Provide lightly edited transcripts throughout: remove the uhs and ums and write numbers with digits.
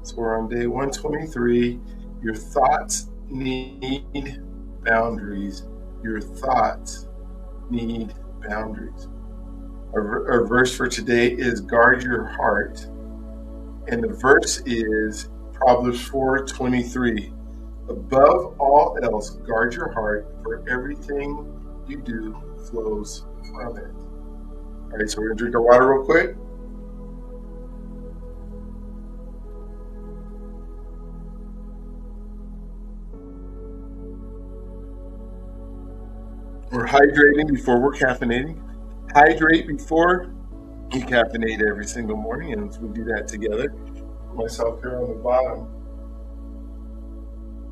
So we're on day 123. Your thoughts need boundaries. Your thoughts need boundaries. Our verse for today is guard your heart. And the verse is Proverbs 4:23. Above all else, guard your heart, for everything you do flows from it. All right, so we're going to drink our water real quick. We're hydrating before we're caffeinating. Hydrate before you caffeinate every single morning, and we do that together. Myself here on the bottom.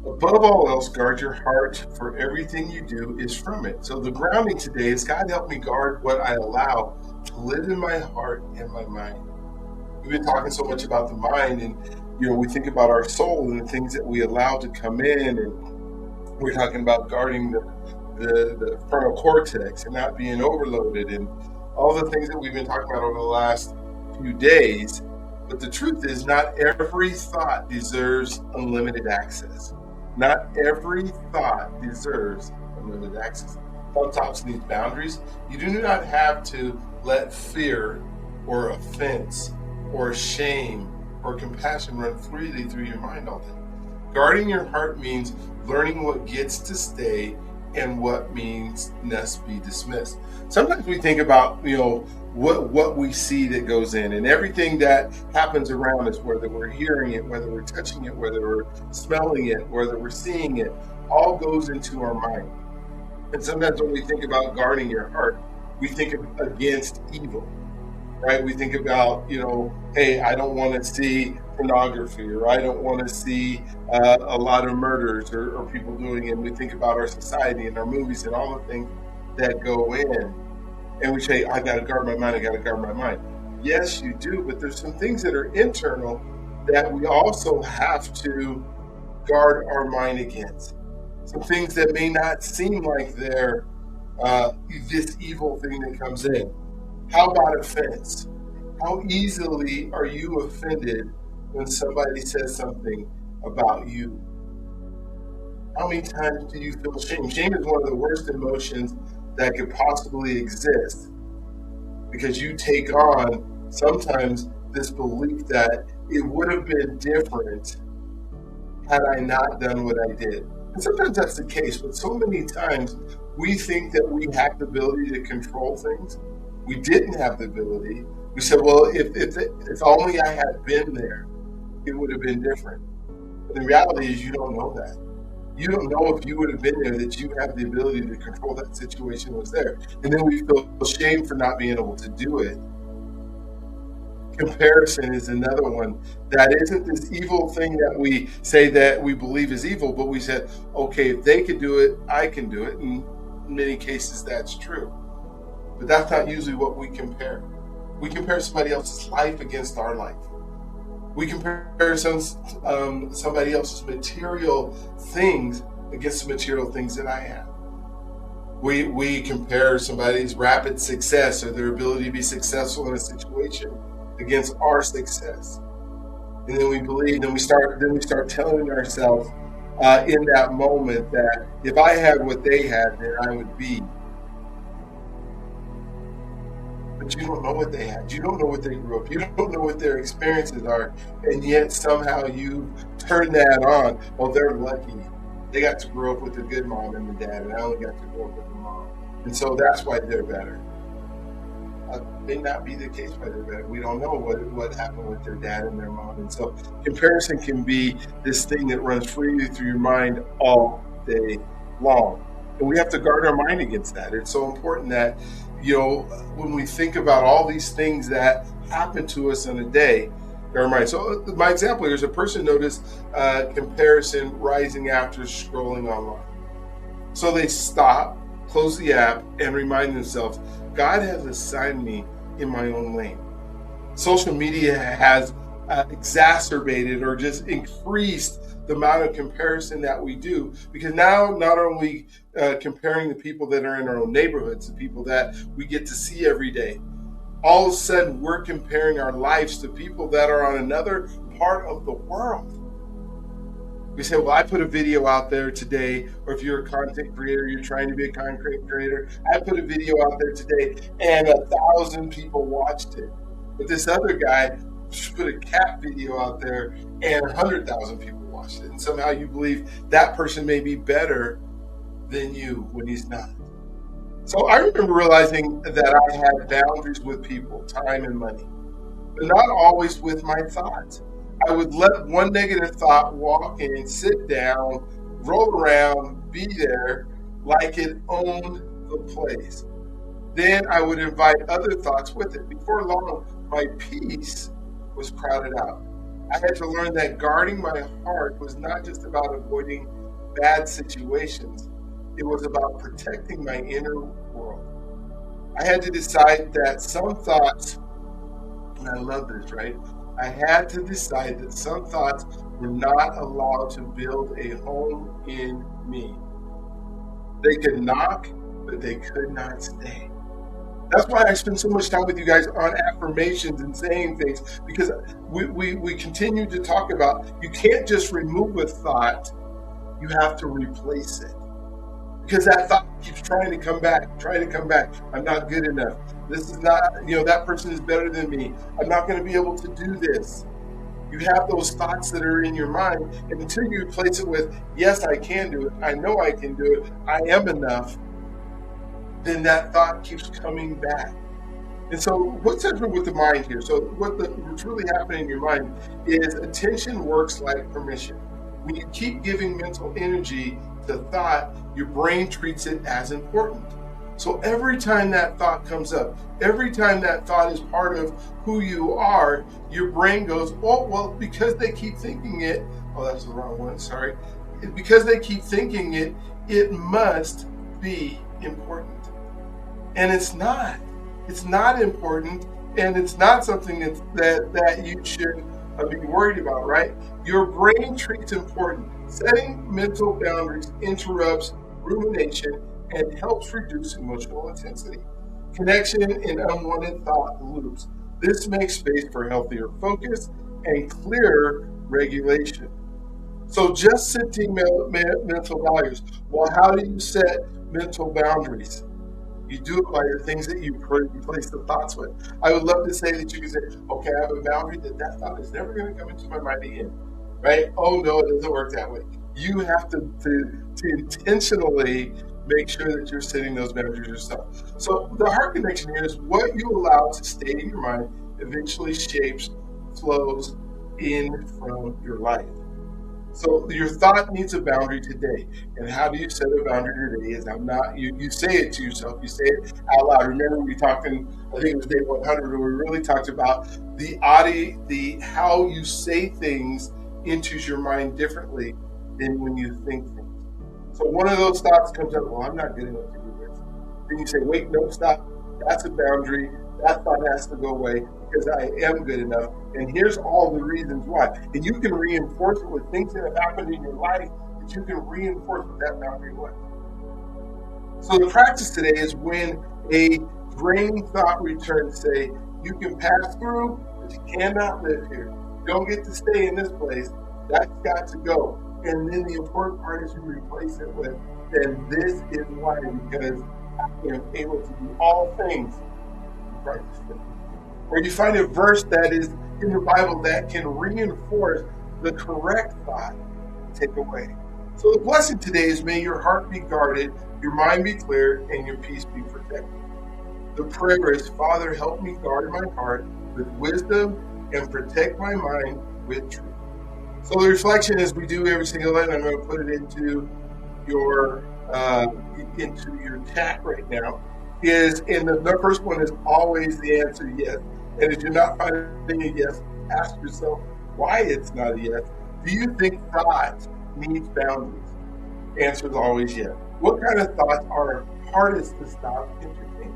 Above all else, guard your heart, for everything you do is from it. So the grounding today is God help me guard what I allow to live in my heart and my mind. We've been talking so much about the mind, and we think about our soul and the things that we allow to come in, and we're talking about guarding the frontal cortex and not being overloaded, and all the things that we've been talking about over the last few days. But the truth is, not every thought deserves unlimited access. Not every thought deserves unlimited access. Sometimes needs boundaries. You do not have to let fear or offense or shame or compassion run freely through your mind all day. Guarding your heart means learning what gets to stay and what means must be dismissed. Sometimes we think about, what we see that goes in, and everything that happens around us, whether we're hearing it, whether we're touching it, whether we're smelling it, whether we're seeing it, all goes into our mind. And sometimes when we think about guarding your heart, we think against evil, right? We think about, hey, I don't want to see pornography, or I don't want to see a lot of murders or people doing it. And we think about our society and our movies and all the things that go in. And we say, I got to guard my mind, I got to guard my mind. Yes, you do, but there's some things that are internal that we also have to guard our mind against. Some things that may not seem like they're this evil thing that comes in. How about offense? How easily are you offended when somebody says something about you? How many times do you feel shame? Shame is one of the worst emotions that could possibly exist, because you take on sometimes this belief that it would have been different had I not done what I did. And sometimes that's the case, but so many times we think that we have the ability to control things. We didn't have the ability. We said, well, if only I had been there, it would have been different. But the reality is you don't know that. You don't know if you would have been there that you have the ability to control that situation was there. And then we feel shame for not being able to do it. Comparison is another one that isn't this evil thing that we say that we believe is evil, but we said, okay, if they could do it, I can do it. And in many cases, that's true. But that's not usually what we compare. We compare somebody else's life against our life. We compare somebody else's material things against the material things that I have. We compare somebody's rapid success or their ability to be successful in a situation against our success. And then we start telling ourselves in that moment that if I had what they had, then I would be. But you don't know what they had. You don't know what they grew up. You don't know what their experiences are. And yet somehow you turn that on. Well, they're lucky. They got to grow up with a good mom and a dad, and I only got to grow up with a mom. And so that's why they're better. May not be the case why they're better. We don't know what happened with their dad and their mom. And so comparison can be this thing that runs freely through your mind all day long. And we have to guard our mind against that. It's so important that, when we think about all these things that happen to us in a day, our mind. So my example here is a person noticed comparison rising after scrolling online. So they stop, close the app, and remind themselves, God has assigned me in my own lane. Social media has exacerbated or just increased the amount of comparison that we do, because now not only comparing the people that are in our own neighborhoods, the people that we get to see every day, all of a sudden we're comparing our lives to people that are on another part of the world. We say, well, I put a video out there today, or if you're a content creator, you're trying to be a content creator, I put a video out there today and 1,000 people watched it. But this other guy put a cat video out there and 100,000 people watched it. And somehow you believe that person may be better than you when he's not. So I remember realizing that I had boundaries with people, time and money, but not always with my thoughts. I would let one negative thought walk in, sit down, roll around, be there like it owned the place. Then I would invite other thoughts with it. Before long, my peace was crowded out. I had to learn that guarding my heart was not just about avoiding bad situations. It was about protecting my inner world. I had to decide that some thoughts, and I love this, right? I had to decide that some thoughts were not allowed to build a home in me. They could knock, but they could not stay. That's why I spend so much time with you guys on affirmations and saying things, because we continue to talk about you can't just remove a thought, you have to replace it. Because that thought keeps trying to come back. I'm not good enough. This is not, that person is better than me. I'm not going to be able to do this. You have those thoughts that are in your mind, and until you replace it with, yes, I can do it. I know I can do it. I am enough. Then that thought keeps coming back. And so what's happening with the mind here? So what's really happening in your mind is attention works like permission. When you keep giving mental energy to thought, your brain treats it as important. So every time that thought comes up, every time that thought is part of who you are, your brain goes, oh, well, because they keep thinking it, oh, that's the wrong one, sorry. Because they keep thinking it, it must be important. And it's not. It's not important, and it's not something that you should be worried about, right? Your brain treats important. Setting mental boundaries interrupts rumination and helps reduce emotional intensity, connection, and unwanted thought loops. This makes space for healthier focus and clearer regulation. So just setting mental values. Well, how do you set mental boundaries? You do it by the things that you replace the thoughts with. I would love to say that you can say, okay, I have a boundary that thought is never going to come into my mind again, right? Oh, no, it doesn't work that way. You have to intentionally make sure that you're setting those boundaries yourself. So the heart connection here is what you allow to stay in your mind eventually shapes, flows in from your life. So your thought needs a boundary today. And how do you set a boundary today? Is you say it to yourself, you say it out loud. Remember we talked in, I think it was day 100, where we really talked about how you say things enters your mind differently than when you think things. So one of those thoughts comes up, well, I'm not good enough to do this. Then you say, wait, no, stop. That's a boundary. That thought has to go away because I am good enough. And here's all the reasons why. And you can reinforce it with things that have happened in your life that you can reinforce what that boundary was. So the practice today is when a draining thought returns, say, you can pass through, but you cannot live here. You don't get to stay in this place. That's got to go. And then the important part is you replace it with, and this is why, because I am able to do all things in Christ. Or you find a verse that is in the Bible that can reinforce the correct thought, take away. So the blessing today is, may your heart be guarded, your mind be clear, and your peace be protected. The prayer is, Father, help me guard my heart with wisdom and protect my mind with truth. So the reflection, as we do every single night, I'm going to put it into your chat right now, is, and the first one is always the answer yes. And if you're not finding a yes, ask yourself why it's not a yes. Do you think thought needs boundaries? Answer is always yes. What kind of thoughts are hardest to stop entertaining?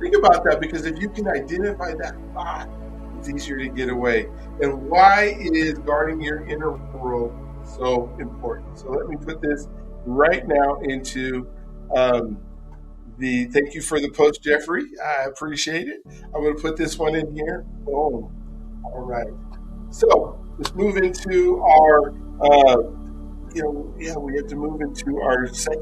Think about that, because if you can identify that thought, it's easier to get away. And why is guarding your inner world so important? So let me put this right now into thank you for the post, Jeffrey. I appreciate it. I'm going to put this one in here. Boom. All right. So let's move into our, yeah, we have to move into our second